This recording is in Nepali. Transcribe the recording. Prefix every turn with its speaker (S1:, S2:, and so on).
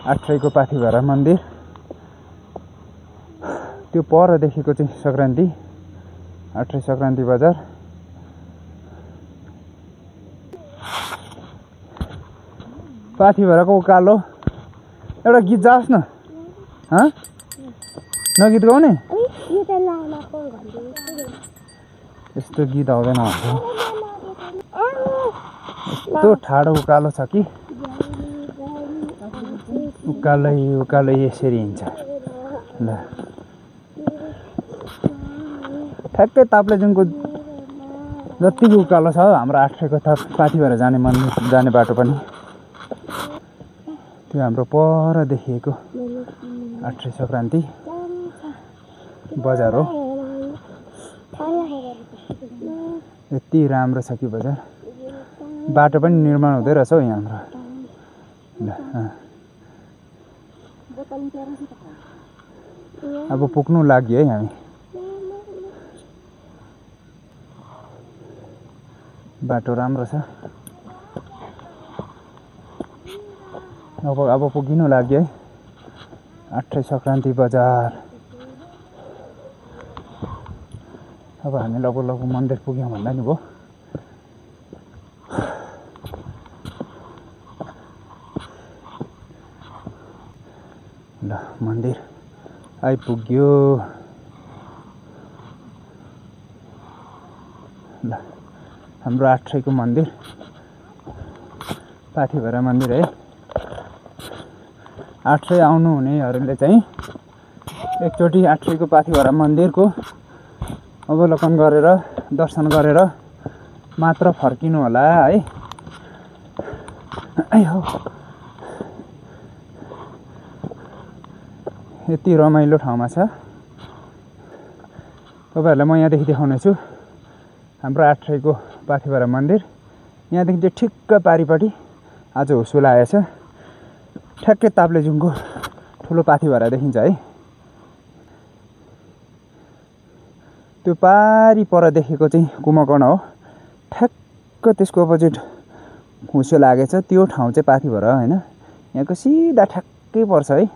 S1: आठ्रैको पाथिभरा मन्दिर। त्यो पर देखेको चाहिँ संक्रान्ति, आठ्रै संक्रान्ति बजार। पाथिभराको उकालो एउटा गीत जाओस् न। नगीत गाउने यस्तो गीत आउँदैन भन्छ। यस्तो ठाडो उकालो छ कि उकालै उकालै यसरी हिँड्छ। ल ठ्याक्कै ताप्लेजुङको जतिको उकालो छ हाम्रो आठ्रैको पाथिभरा जाने जाने बाटो पनि त्यो हाम्रो पर देखिएको आठ्रै संक्रान्ति बजार हो। यति राम्रो छ कि बजार, बाटो पनि निर्माण हुँदै रहेछ हौ यहाँ हाम्रो। अब पुग्नु लाग्यो है हामी। बाटो राम्रो छ। अब पुगिनु लाग्यो है आठ्रै संक्रान्ति बजार। अब हामी लगभग मन्दिर पुग्यौँ भन्दा नि भयो। ल मन्दिर आइपुग्यो। ल हाम्रो आठ्रैको मन्दिर पाथिभरा मन्दिर है। आठ्रै आउनु हुनेहरूले चाहिँ एकचोटि आठ्रैको पाथिभरा मन्दिरको अवलोकन गरेर दर्शन गरेर मात्र फर्किनु होला है। यति रमाइलो ठाउँमा छ। तपाईहरुलाई म यहाँदेखि देखाउने छु हाम्रो आठ्रैको पाथिभरा मन्दिर। यहाँदेखि चाहिँ ठिक्क पारिपट्टि आज हुसो लागेको छ। ठ्याक्कै ताप्लेजुङको ठुलो पाथिभरा देखिन्छ है। त्यो पारी पर देखेको चाहिँ कुम्भकर्ण हो। ठ्याक्क त्यसको अपोजिट हुसो लागेछ त्यो ठाउँ चाहिँ पाथिभरा हैन। यहाँको सिधा ठ्याक्कै पर्छ है।